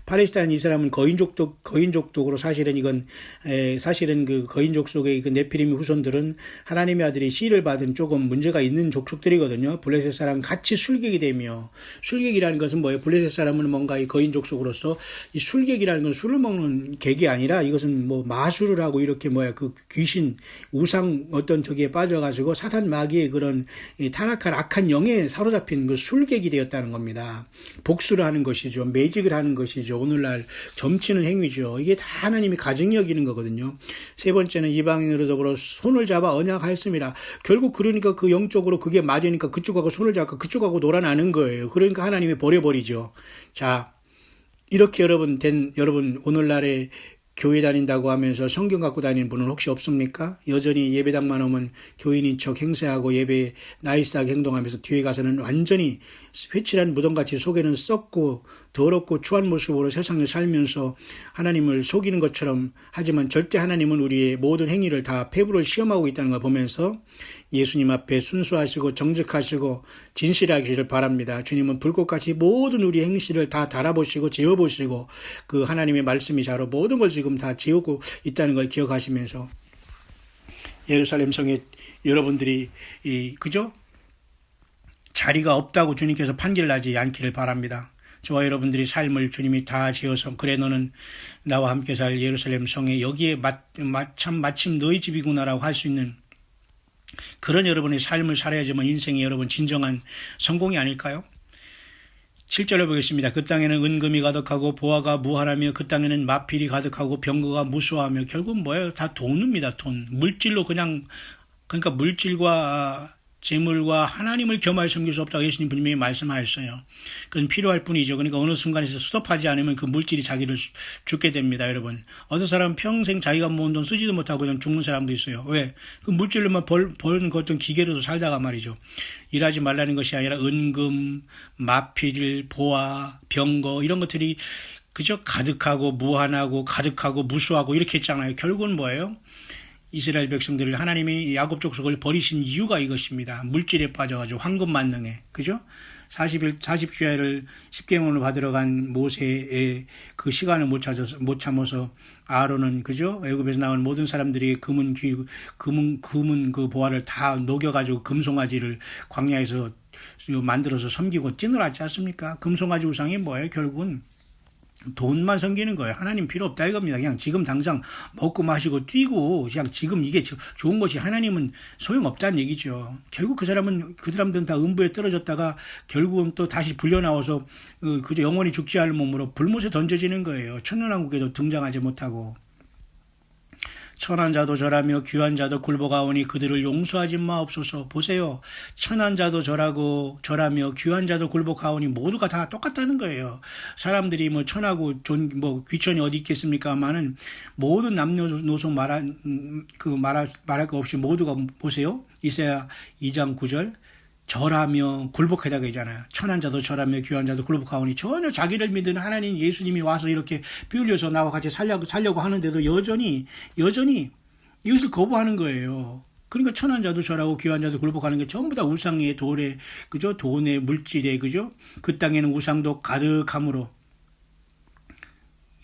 팔레스타인 이 사람은 거인족독으로 사실은 그 거인족 속의 그 네피림 후손들은 하나님의 아들이 씨를 받은 조금 문제가 있는 족속들이거든요. 블레셋 사람 같이 술객이 되며 술객이라는 것은 뭐예요? 블레셋 사람은 뭔가 이 거인족 속으로서 이 술객이라는 건 술을 먹는 객이 아니라 이것은 마술을 하고 이렇게 그 귀신 우상 어떤 저기에 빠져가지고 사탄 마귀의 그런 타락한 악한 영에 사로잡힌 그 술객이 되었다는 겁니다. 복수를 하는 것이죠. 매직을 하는 것이죠. 오늘날 점치는 행위죠. 이게 다 하나님이 가증히 여기는 거거든요. 세 번째는 이방인으로 더불어 손을 잡아 언약하였습니다. 결국 그러니까 그 영적으로 그게 맞으니까 그쪽하고 손을 잡고 그쪽하고 놀아나는 거예요. 그러니까 하나님이 버려버리죠. 자, 이렇게 여러분 오늘날에 교회 다닌다고 하면서 성경 갖고 다니는 분은 혹시 없습니까? 여전히 예배당만 오면 교인인 척 행세하고 예배 나이스하게 행동하면서 뒤에 가서는 완전히 회칠한 무덤같이 속에는 썩고 더럽고 추한 모습으로 세상을 살면서 하나님을 속이는 것처럼 하지만 절대 하나님은 우리의 모든 행위를 다 폐부를 시험하고 있다는 걸 보면서 예수님 앞에 순수하시고 정직하시고 진실하기를 바랍니다. 주님은 불꽃같이 모든 우리 행실을 다 달아보시고 재어보시고 그 하나님의 말씀이 자로 모든 걸 지금 다 재우고 있다는 걸 기억하시면서 예루살렘 성에 여러분들이 그죠? 자리가 없다고 주님께서 판결나지 않기를 바랍니다. 저와 여러분들이 삶을 주님이 다 지어서 그래 너는 나와 함께 살 예루살렘 성에 여기에 마침 너희 집이구나라고 할 수 있는 그런 여러분의 삶을 살아야지만 인생이 여러분 진정한 성공이 아닐까요? 7절을 보겠습니다. 그 땅에는 은금이 가득하고 보화가 무한하며 그 땅에는 마필이 가득하고 병거가 무수하며 결국 뭐예요? 다 돈입니다. 돈. 물질로 그러니까 물질과 재물과 하나님을 겸하여 섬길 수 없다고 예수님 분명히 말씀하셨어요. 그건 필요할 뿐이죠. 그러니까 어느 순간에서 스톱하지 않으면 그 물질이 자기를 죽게 됩니다. 여러분. 어떤 사람은 평생 자기가 모은 돈 쓰지도 못하고 그냥 죽는 사람도 있어요. 왜? 그 물질로만 버는 그 어떤 기계로도 살다가 말이죠. 일하지 말라는 것이 아니라 은금, 마필, 보화, 병거 이런 것들이 그저 가득하고 무한하고 가득하고 무수하고 이렇게 했잖아요. 결국은 뭐예요? 이스라엘 백성들을 하나님이 야곱 족속을 버리신 이유가 이것입니다. 물질에 빠져가지고 황금 만능에, 그죠? 40주야를 10계명을 받으러 간 모세의 그 시간을 못 참아서 아론은, 그죠? 애굽에서 나온 모든 사람들이 금은 그 보화를 다 녹여가지고 금송아지를 광야에서 만들어서 섬기고 찌느랐지 않습니까? 금송아지 우상이 뭐예요? 결국은 돈만 섬기는 거예요. 하나님 필요 없다 이겁니다. 그냥 지금 당장 먹고 마시고 뛰고 그냥 지금 이게 좋은 것이 하나님은 소용없다는 얘기죠. 결국 그 사람들은 다 음부에 떨어졌다가 결국은 또 다시 불려 나와서 그저 영원히 죽지 않을 몸으로 불못에 던져지는 거예요. 천년왕국에도 등장하지 못하고. 천한 자도 절하며 귀한 자도 굴복하오니 그들을 용서하지 마옵소서. 보세요. 천한 자도 절하며 귀한 자도 굴복하오니 모두가 다 똑같다는 거예요. 사람들이 뭐 천하고 귀천이 어디 있겠습니까만은 모든 남녀노소 말할 거 없이 모두가 보세요. 이사야 2장 9절. 절하며 굴복하다 그러잖아요. 천한 자도 절하며 귀한 자도 굴복하오니 전혀 자기를 믿는 하나님 예수님이 와서 이렇게 피 흘려서 나와 같이 살려고 하는데도 여전히 이것을 거부하는 거예요. 그러니까 천한 자도 절하고 귀한 자도 굴복하는 게 전부 다 우상의 돌에 그죠? 돈의 물질에 그죠? 그 땅에는 우상도 가득함으로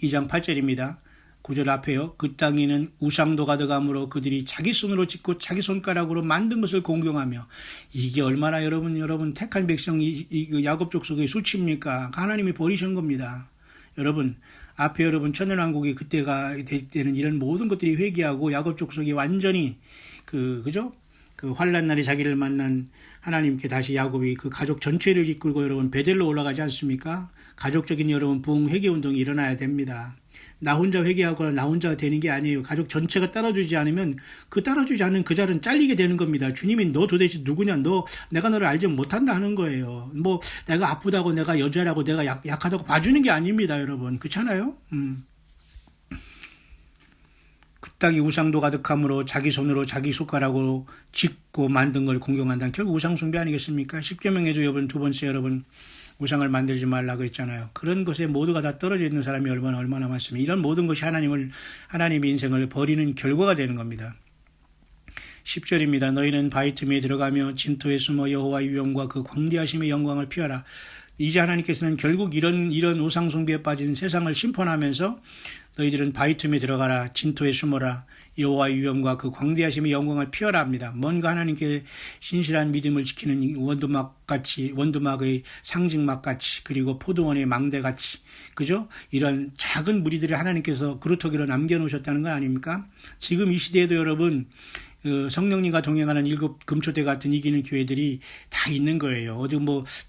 2장 8절입니다. 9절 앞에요. 그 땅에는 우상도 가득함으로 그들이 자기 손으로 짓고 자기 손가락으로 만든 것을 공경하며 이게 얼마나 여러분 택한 백성 야곱 족속의 수치입니까? 하나님이 버리신 겁니다. 여러분 앞에 천년왕국이 그때가 될 때는 이런 모든 것들이 회개하고 야곱 족속이 완전히 그죠? 그 환난 날에 자기를 만난 하나님께 다시 야곱이 그 가족 전체를 이끌고 여러분 베델로 올라가지 않습니까? 가족적인 여러분 부흥 회개 운동이 일어나야 됩니다. 나 혼자 회개하거나 나 혼자 되는 게 아니에요. 가족 전체가 따라주지 않으면 따라주지 않은 그 자는 잘리게 되는 겁니다. 주님이 너 도대체 누구냐? 내가 너를 알지 못한다 하는 거예요. 뭐 내가 아프다고 내가 여자라고 내가 약하다고 봐주는 게 아닙니다. 여러분. 그렇잖아요? 그 땅이 우상도 가득함으로 자기 손으로 자기 손가락으로 짓고 만든 걸 공경한다는 결국 우상 숭배 아니겠습니까? 십계명에도 여러분 두 번째 여러분 우상을 만들지 말라 그랬잖아요. 그런 것에 모두가 다 떨어져 있는 사람이 얼마나 많습니까? 이런 모든 것이 하나님의 인생을 버리는 결과가 되는 겁니다. 10절입니다. 너희는 바위 틈에 들어가며 진토에 숨어 여호와의 위엄과 그 광대하심의 영광을 피하라. 이제 하나님께서는 결국 이런 우상 숭배에 빠진 세상을 심판하면서 너희들은 바위 틈에 들어가라. 진토에 숨어라. 여호와의 위엄과 그 광대하심의 영광을 피하라 합니다. 뭔가 하나님께 신실한 믿음을 지키는 원두막의 상징막같이 그리고 포도원의 망대같이 그죠? 이런 작은 무리들을 하나님께서 그루터기로 남겨놓으셨다는 건 아닙니까? 지금 이 시대에도 여러분 성령님과 동행하는 7 금초대 같은 이기는 교회들이 다 있는 거예요. 어디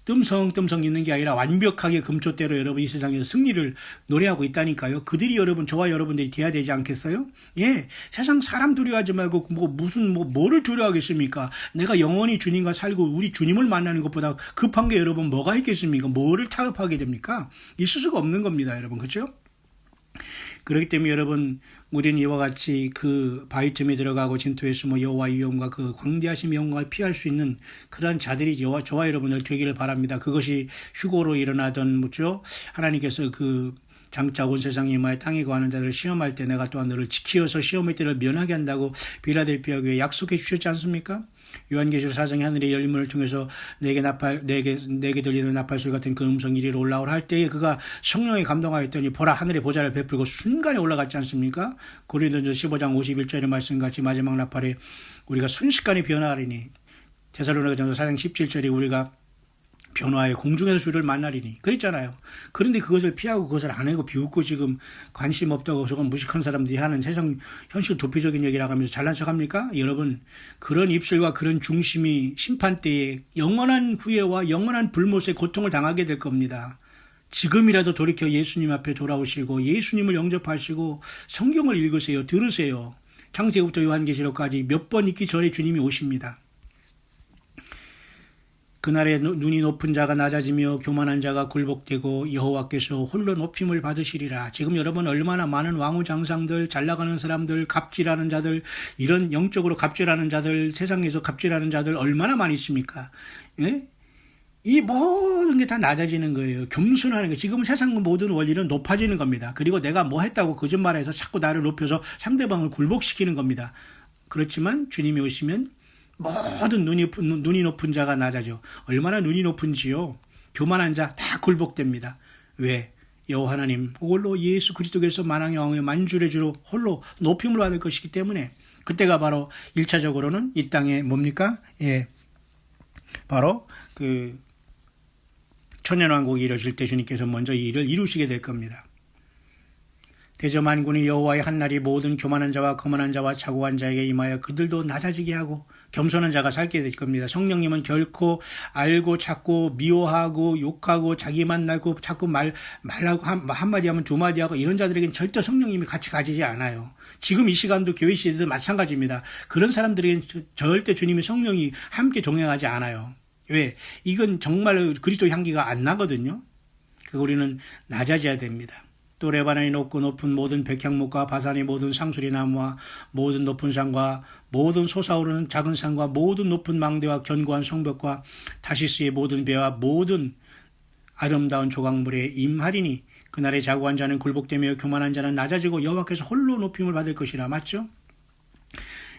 뜸성뜸성 있는 게 아니라 완벽하게 금초대로 여러분 이 세상에서 승리를 노래하고 있다니까요. 그들이 저와 여러분들이 돼야 되지 않겠어요? 예, 세상 사람 두려워하지 말고 뭐를 두려워하겠습니까? 내가 영원히 주님과 살고 우리 주님을 만나는 것보다 급한 게 여러분 뭐가 있겠습니까? 뭐를 타협하게 됩니까? 있을 수가 없는 겁니다, 여러분. 그렇죠? 그렇기 때문에 여러분 우리는 이와 같이 그 바위 틈에 들어가고 진토에 숨어 여호와의 위엄과 그 광대하심의 영광을 피할 수 있는 그러한 자들이 저와 여러분들 되기를 바랍니다. 그것이 휴고로 일어나던 뭐죠? 하나님께서 그 장차 온 세상에 임하여 땅에 거하는 자들을 시험할 때 내가 또한 너를 지키어서 시험의 때를 면하게 한다고 빌라델피아 교회에 약속해 주셨지 않습니까? 요한계시록 4장의 하늘의 열림을 통해서 내게 들리는 나팔 소리 같은 그 음성이 이리로 올라오라 할 때에 그가 성령에 감동하였더니 보라 하늘의 보좌를 베풀고 순간에 올라갔지 않습니까? 고린도전서 15장 51절의 말씀같이 마지막 나팔에 우리가 순식간에 변화하리니 데살로니가전서 4장 17절에 우리가 변화의 공중에서 주를 만나리니 그랬잖아요. 그런데 그것을 피하고 그것을 안 하고 비웃고 지금 관심 없다고 저건 무식한 사람들이 하는 세상 현실 도피적인 얘기라고 하면서 잘난 척합니까? 여러분 그런 입술과 그런 중심이 심판 때에 영원한 후회와 영원한 불못의 고통을 당하게 될 겁니다. 지금이라도 돌이켜 예수님 앞에 돌아오시고 예수님을 영접하시고 성경을 읽으세요. 들으세요. 창세기부터 요한계시록까지 몇 번 읽기 전에 주님이 오십니다. 그날에 눈이 높은 자가 낮아지며 교만한 자가 굴복되고 여호와께서 홀로 높임을 받으시리라. 지금 여러분 얼마나 많은 왕후장상들, 잘나가는 사람들, 갑질하는 자들, 이런 영적으로 갑질하는 자들, 세상에서 갑질하는 자들 얼마나 많이 있습니까? 예? 이 모든 게 다 낮아지는 거예요. 겸손하는 거. 지금 세상 모든 원리는 높아지는 겁니다. 그리고 내가 뭐 했다고 거짓말해서 자꾸 나를 높여서 상대방을 굴복시키는 겁니다. 그렇지만 주님이 오시면 모든 눈이 높은 자가 낮아져. 얼마나 눈이 높은지요. 교만한 자 다 굴복됩니다. 왜? 여호와 하나님 홀로 예수 그리스도께서 만왕의 왕의 만주의 주로 홀로 높임을 받을 것이기 때문에 그때가 바로 1차적으로는 이 땅에 뭡니까? 예, 바로 그 천년왕국이 이루어질 때 주님께서 먼저 이 일을 이루시게 될 겁니다. 대저만군의 여호와의 한날이 모든 교만한 자와 거만한 자와 자고한 자에게 임하여 그들도 낮아지게 하고 겸손한 자가 살게 될 겁니다. 성령님은 결코 알고 찾고 미워하고 욕하고 자기만 날고 자꾸 말하고 한마디 하면 두 마디 하고 이런 자들에게는 절대 성령님이 같이 가지지 않아요. 지금 이 시간도 교회 시대도 마찬가지입니다. 그런 사람들에게는 절대 주님의 성령이 함께 동행하지 않아요. 왜? 이건 정말 그리스도 향기가 안 나거든요. 우리는 낮아져야 됩니다. 또 레바논이 높고 높은 모든 백향목과 바산의 모든 상수리 나무와 모든 높은 산과 모든 솟아오르는 작은 산과 모든 높은 망대와 견고한 성벽과 다시스의 모든 배와 모든 아름다운 조각물에 임하리니 그날에 자고한 자는 굴복되며 교만한 자는 낮아지고 여호와께서 홀로 높임을 받을 것이라. 맞죠?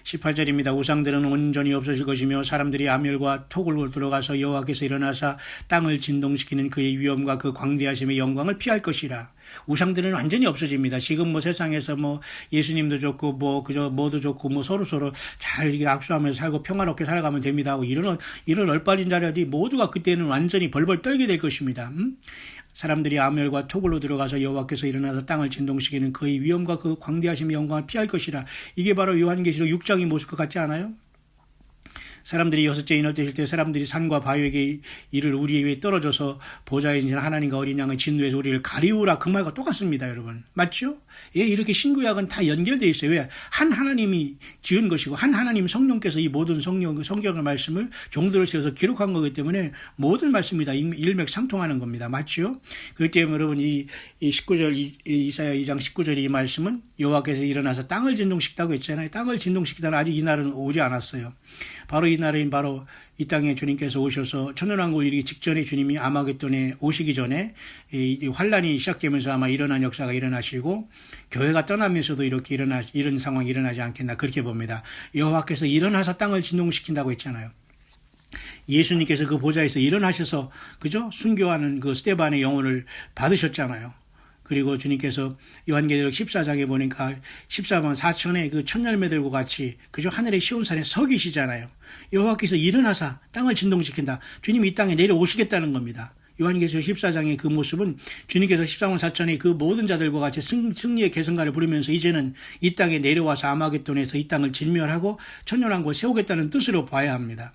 18절입니다. 우상들은 온전히 없어질 것이며 사람들이 아멸과 토굴로 들어가서 여호와께서 일어나사 땅을 진동시키는 그의 위엄과 그 광대하심의 영광을 피할 것이라. 우상들은 완전히 없어집니다. 지금 뭐 세상에서 뭐 예수님도 좋고 뭐 그저 뭐도 좋고 뭐 서로 잘 이렇게 악수하면서 살고 평화롭게 살아가면 됩니다 하고 이런 얼빠진 자들이 모두가 그때는 완전히 벌벌 떨게 될 것입니다. 사람들이 아멸과 토굴로 들어가서 여호와께서 일어나서 땅을 진동시키는 그의 위엄과 그 광대하심의 영광을 피할 것이라. 이게 바로 요한계시록 6장의 모습과 같지 않아요? 사람들이 여섯째 인을 떼실 때 사람들이 산과 바위에게 이를 우리 위에 떨어져서 보좌에 계신 하나님과 어린 양의 진노에서 우리를 가리우라. 그 말과 똑같습니다, 여러분. 맞죠? 예, 이렇게 신구약은 다 연결되어 있어요. 왜? 한 하나님이 지은 것이고 한 하나님 성령께서 이 모든 성경의 말씀을 종들을 세워서 기록한 거기 때문에 모든 말씀이 다 일맥상통하는 겁니다. 맞죠? 그렇기 때문에 여러분 이 19절 이사야 2장 19절 이 말씀은 여호와께서 일어나서 땅을 진동시키다고 했잖아요. 땅을 진동시키다는 아직 이 날은 오지 않았어요. 바로 이 날인 바로 이 땅에 주님께서 오셔서 천년왕국을 이르기 직전에 주님이 아마겟돈에 오시기 전에 이 환란이 시작되면서 아마 일어난 역사가 일어나시고 교회가 떠나면서도 이렇게 이런 상황이 일어나지 않겠나 그렇게 봅니다. 여호와께서 일어나서 땅을 진동시킨다고 했잖아요. 예수님께서 그 보좌에서 일어나셔서 그죠? 순교하는 그 스데반의 영혼을 받으셨잖아요. 그리고 주님께서 요한계시록 14장에 보니까 14만 4천의 그 천열매들과 같이 그저 하늘의 시온산에 서 계시잖아요. 여호와께서 일어나사 땅을 진동시킨다. 주님이 이 땅에 내려오시겠다는 겁니다. 요한계시록 14장의 그 모습은 주님께서 14만 4천의 그 모든 자들과 같이 승리의 개성가를 부르면서 이제는 이 땅에 내려와서 아마겟돈에서 이 땅을 진멸하고 천년왕국을 세우겠다는 뜻으로 봐야 합니다.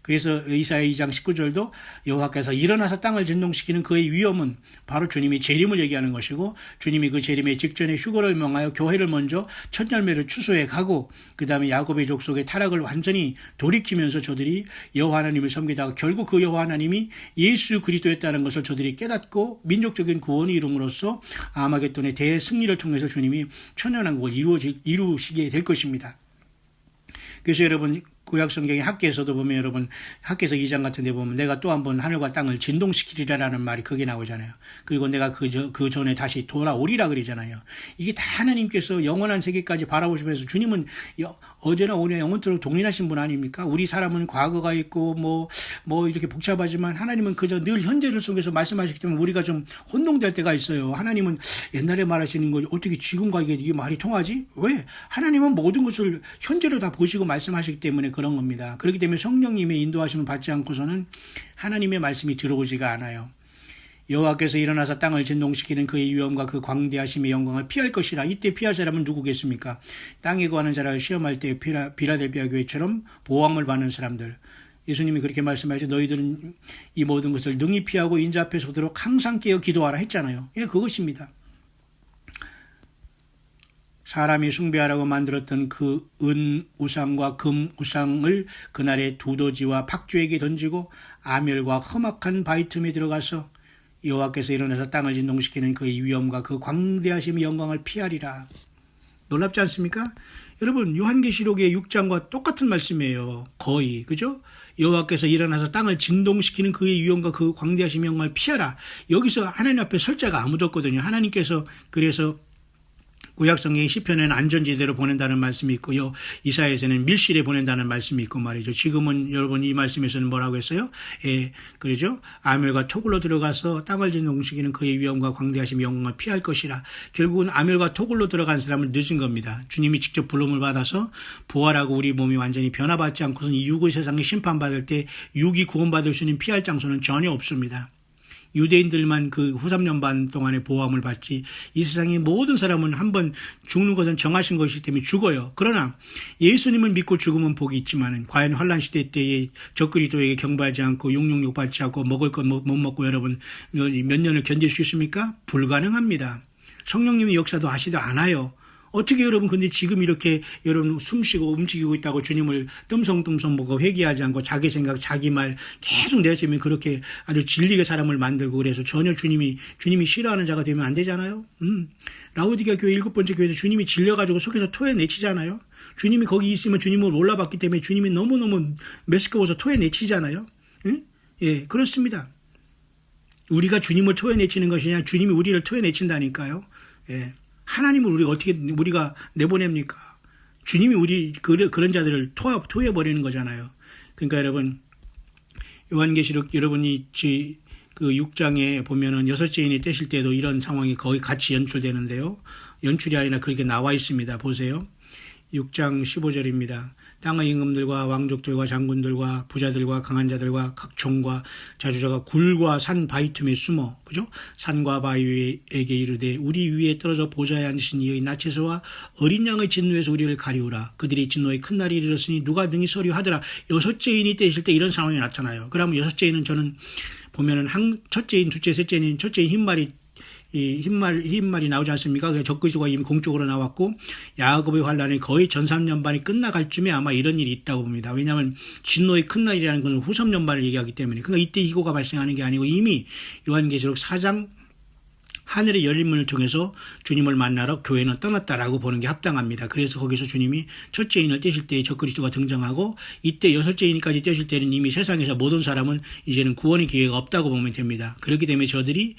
그래서 이사야 2장 19절도 여호와께서 일어나서 땅을 진동시키는 그의 위엄은 바로 주님이 재림을 얘기하는 것이고 주님이 그 재림의 직전에 휴거를 명하여 교회를 먼저 첫 열매를 추수해 가고 그 다음에 야곱의 족속의 타락을 완전히 돌이키면서 저들이 여호와 하나님을 섬기다가 결국 그 여호와 하나님이 예수 그리스도였다는 것을 저들이 깨닫고 민족적인 구원을 이룸으로써 아마겟돈의 대승리를 통해서 주님이 천년왕국을 이루시게 될 것입니다. 그래서 여러분 구약 성경의 학계에서도 보면 여러분 학계에서 2장 같은 데 보면 내가 또 한 번 하늘과 땅을 진동시키리라라는 말이 거기에 나오잖아요. 그리고 내가 그 전에 다시 돌아오리라 그러잖아요. 이게 다 하나님께서 영원한 세계까지 바라보시면서 주님은 어제나 오늘 영원토록 동일하신 분 아닙니까? 우리 사람은 과거가 있고 뭐 이렇게 복잡하지만 하나님은 그저 늘 현재를 속에서 말씀하시기 때문에 우리가 좀 혼동될 때가 있어요. 하나님은 옛날에 말하시는 걸 어떻게 지금과 이게 말이 통하지? 왜? 하나님은 모든 것을 현재로 다 보시고 말씀하시기 때문에 그런 겁니다. 그렇기 때문에 성령님의 인도하심을 받지 않고서는 하나님의 말씀이 들어오지가 않아요. 여호와께서 일어나서 땅을 진동시키는 그의 위엄과 그 광대하심의 영광을 피할 것이라. 이때 피할 사람은 누구겠습니까? 땅에 거하는 자를 시험할 때 빌라델비아 교회처럼 보호함을 받는 사람들. 예수님이 그렇게 말씀하시죠. 너희들은 이 모든 것을 능히 피하고 인자 앞에 서도록 항상 깨어 기도하라 했잖아요. 예, 그것입니다. 사람이 숭배하라고 만들었던 그 은 우상과 금 우상을 그날의 두더지와 팍쥐에게 던지고 아멸과 험악한 바위 틈에 들어가서 여호와께서 일어나서 땅을 진동시키는 그의 위엄과 그 광대하심의 영광을 피하리라. 놀랍지 않습니까? 여러분 요한계시록의 6장과 똑같은 말씀이에요. 거의 그죠? 여호와께서 일어나서 땅을 진동시키는 그의 위엄과 그 광대하심의 영광을 피하라. 여기서 하나님 앞에 설 자가 아무도 없거든요. 하나님께서 그래서 구약성경의 시편에는 안전지대로 보낸다는 말씀이 있고요. 이사야에서는 밀실에 보낸다는 말씀이 있고 말이죠. 지금은 여러분 이 말씀에서는 뭐라고 했어요? 그러죠? 아멜과 토굴로 들어가서 땅을 짓는 웅식이는 그의 위엄과 광대하심 영광을 피할 것이라. 결국은 아멜과 토굴로 들어간 사람은 늦은 겁니다. 주님이 직접 부름을 받아서 부활하고 우리 몸이 완전히 변화받지 않고선 이 육의 세상에 심판받을 때 육이 구원받을 수 있는 피할 장소는 전혀 없습니다. 유대인들만 그 후 3년 반 동안의 보호함을 받지 이 세상의 모든 사람은 한번 죽는 것은 정하신 것이기 때문에 죽어요. 그러나 예수님을 믿고 죽으면 복이 있지만 과연 환란 시대 때에 적그리스도에게 경배하지 않고 육육육 받지 않고 먹을 것 못 먹고 여러분 몇 년을 견딜 수 있습니까? 불가능합니다. 성령님의 역사도 하시도 않아요. 어떻게 여러분 근데 지금 이렇게 여러분 숨쉬고 움직이고 있다고 주님을 뜸성뜸성 보고 회개하지 않고 자기 생각 자기 말 계속 내세우면 그렇게 아주 진리게 사람을 만들고 그래서 전혀 주님이 싫어하는 자가 되면 안 되잖아요. 라오디게아 교회 7번째 교회에서 주님이 질려가지고 속에서 토해내치잖아요. 주님이 거기 있으면 주님을 몰라봤기 때문에 주님이 너무너무 메스꺼워서 토해내치잖아요. 예, 그렇습니다. 우리가 주님을 토해내치는 것이 아니라 주님이 우리를 토해내친다니까요. 예. 하나님을 우리가 내보냅니까? 주님이 우리 그런 자들을 토해버리는 거잖아요. 그러니까 여러분 요한계시록 여러분이 그 6장에 보면은 6째인이 떼실 때도 이런 상황이 거의 같이 연출되는데요. 연출이 아니라 그렇게 나와 있습니다. 보세요. 6장 15절입니다. 땅의 임금들과 왕족들과 장군들과 부자들과 강한 자들과 각 종과 자주자가 굴과 산 바위 틈에 숨어, 그죠? 산과 바위에게 이르되 우리 위에 떨어져 보좌에 앉으신 이의 나체서와 어린 양의 진노에서 우리를 가리우라. 그들이 진노의 큰 날이 이르렀으니 누가 능히 서려 하더라. 6째인이 떼실 때 이런 상황이 나타나요. 그러면 6째인은 저는 보면은 첫째인, 둘째, 셋째인, 첫째인 흰말이 나오지 않습니까? 그래서 적그리스도가 이미 공적으로 나왔고 야곱의 환란이 거의 전 3년 반이 끝나갈 쯤에 아마 이런 일이 있다고 봅니다. 왜냐하면 진노의 큰 날이라는 것은 후 3년 반을 얘기하기 때문에 그러니까 이때 희고가 발생하는 게 아니고 이미 요한계시록 4장 하늘의 열린 문을 통해서 주님을 만나러 교회는 떠났다라고 보는 게 합당합니다. 그래서 거기서 주님이 첫째인을 떼실 때에 적그리스도가 등장하고 이때 6째인까지 떼실 때는 이미 세상에서 모든 사람은 이제는 구원의 기회가 없다고 보면 됩니다. 그렇기 때문에 저들이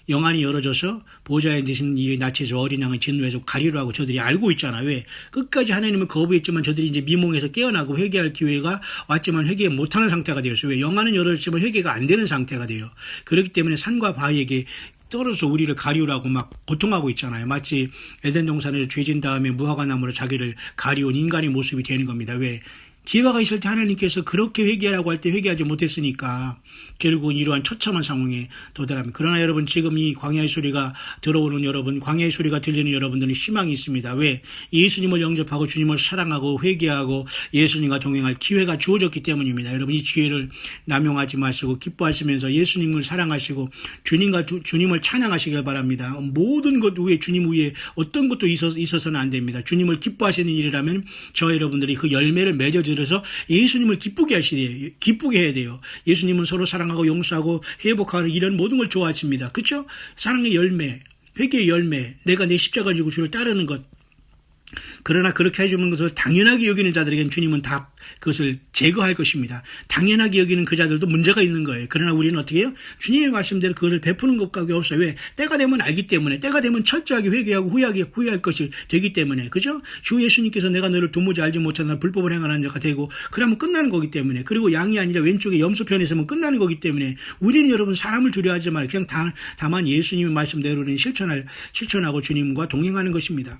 영안이 열어져서 보좌에 앉으신 이 나체서 어린 양의 진노에서 가리라고 저들이 알고 있잖아요. 왜? 끝까지 하나님을 거부했지만 저들이 이제 미몽에서 깨어나고 회개할 기회가 왔지만 회개 못하는 상태가 되었어요. 왜? 영안은 열어졌지만 회개가 안 되는 상태가 돼요. 그렇기 때문에 산과 바위에게 떨어져서 우리를 가리우라고 막 고통하고 있잖아요. 마치 에덴 동산에서 죄진 다음에 무화과 나무로 자기를 가리운 인간의 모습이 되는 겁니다. 왜? 기회가 있을 때 하나님께서 그렇게 회개하라고 할 때 회개하지 못했으니까 결국은 이러한 처참한 상황에 도달합니다. 그러나 여러분 지금 이 광야의 소리가 들어오는 여러분, 광야의 소리가 들리는 여러분들은 희망이 있습니다. 왜? 예수님을 영접하고 주님을 사랑하고 회개하고 예수님과 동행할 기회가 주어졌기 때문입니다. 여러분 이 기회를 남용하지 마시고 기뻐하시면서 예수님을 사랑하시고 주님을 찬양하시길 바랍니다. 모든 것 위에 주님 위에 어떤 것도 있어서는 안 됩니다. 주님을 기뻐하시는 일이라면 저 여러분들이 그 열매를 맺어주셔서 예수님을 기쁘게 해야 돼요. 예수님은 서로 사랑하고 용서하고 회복하는 이런 모든 걸 좋아하십니다. 그렇죠? 사랑의 열매, 회개의 열매, 내가 내 십자가 지고 주를 따르는 것. 그러나 그렇게 해주는 것을 당연하게 여기는 자들에게는 주님은 다 그것을 제거할 것입니다. 당연하게 여기는 그 자들도 문제가 있는 거예요. 그러나 우리는 어떻게 해요? 주님의 말씀대로 그것을 베푸는 것밖에 없어요. 왜? 때가 되면 알기 때문에, 때가 되면 철저하게 회개하고 후회할 것이 되기 때문에, 그죠? 주 예수님께서 내가 너를 도무지 알지 못하는 불법을 행하는 자가 되고, 그러면 끝나는 거기 때문에, 그리고 양이 아니라 왼쪽에 염소편에 있으면 끝나는 거기 때문에, 우리는 여러분 사람을 두려워하지 말아요. 그냥 다만 예수님의 말씀대로는 실천하고 주님과 동행하는 것입니다.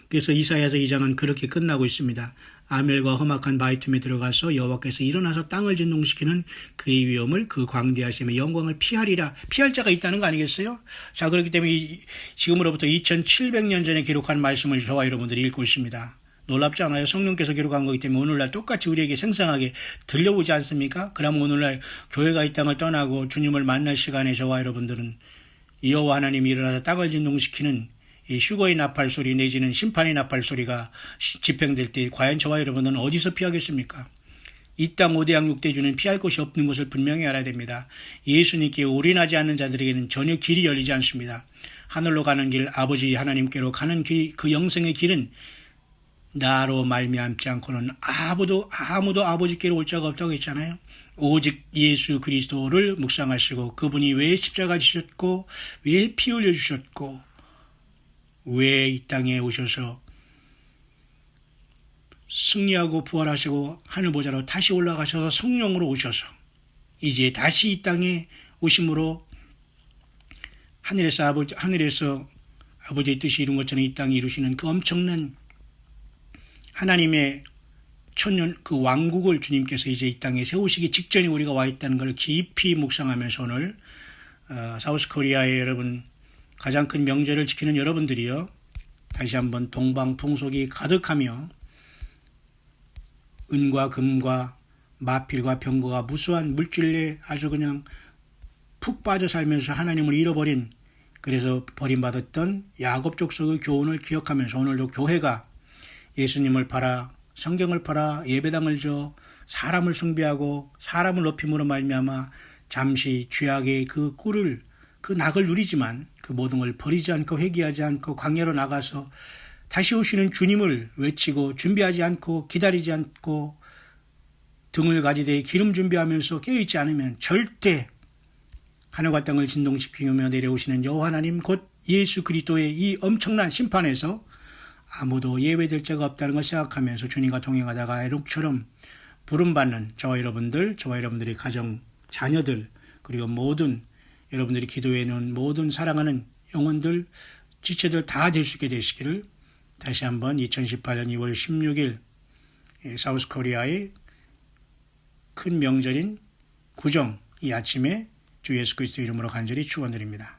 그래서 이사야서 2장은 그렇게 끝나고 있습니다. 아멜과 험악한 바위 틈에 들어가서 여호와께서 일어나서 땅을 진동시키는 그의 위엄을 그 광대하심의 영광을 피하리라. 피할 자가 있다는 거 아니겠어요? 자, 그렇기 때문에 지금으로부터 2700년 전에 기록한 말씀을 저와 여러분들이 읽고 있습니다. 놀랍지 않아요? 성령께서 기록한 거기 때문에 오늘날 똑같이 우리에게 생생하게 들려오지 않습니까? 그러면 오늘날 교회가 이 땅을 떠나고 주님을 만날 시간에 저와 여러분들은 여호와 하나님이 일어나서 땅을 진동시키는 이 휴거의 나팔 소리 내지는 심판의 나팔 소리가 집행될 때 과연 저와 여러분은 어디서 피하겠습니까? 이 땅 5대양 6대주는 피할 곳이 없는 것을 분명히 알아야 됩니다. 예수님께 올인하지 않는 자들에게는 전혀 길이 열리지 않습니다. 하늘로 가는 길, 아버지 하나님께로 가는 길, 그 영생의 길은 나로 말미암지 않고는 아무도 아버지께로 올 자가 없다고 했잖아요. 오직 예수 그리스도를 묵상하시고 그분이 왜 십자가 지셨고 왜 피 흘려 주셨고 왜 이 땅에 오셔서 승리하고 부활하시고 하늘보좌로 다시 올라가셔서 성령으로 오셔서 이제 다시 이 땅에 오심으로 하늘에서 아버지의 뜻이 이룬 것처럼 이 땅에 이루시는 그 엄청난 하나님의 천년 그 왕국을 주님께서 이제 이 땅에 세우시기 직전에 우리가 와 있다는 걸 깊이 묵상하면서 오늘 사우스코리아의 여러분 가장 큰 명절을 지키는 여러분들이요 다시 한번 동방풍속이 가득하며 은과 금과 마필과 병거가 무수한 물질에 아주 그냥 푹 빠져 살면서 하나님을 잃어버린 그래서 버림받았던 야곱 족속의 교훈을 기억하면서 오늘도 교회가 예수님을 팔아 성경을 팔아 예배당을 줘 사람을 숭배하고 사람을 높임으로 말미암아 잠시 죄악의 그 꿀을 그 낙을 누리지만 그 모든 걸 버리지 않고 회개하지 않고 광야로 나가서 다시 오시는 주님을 외치고 준비하지 않고 기다리지 않고 등을 가지되 기름 준비하면서 깨어있지 않으면 절대 하늘과 땅을 진동시키며 내려오시는 여호와 하나님 곧 예수 그리스도의 이 엄청난 심판에서 아무도 예외될 자가 없다는 걸 생각하면서 주님과 동행하다가 에녹처럼 부름받는 저와 여러분들의 가정, 자녀들 그리고 모든 여러분들이 기도해 놓은 모든 사랑하는 영혼들, 지체들 다 될 수 있게 되시기를 다시 한번 2018년 2월 16일 사우스코리아의 큰 명절인 구정 이 아침에 주 예수 그리스도 이름으로 간절히 축원드립니다.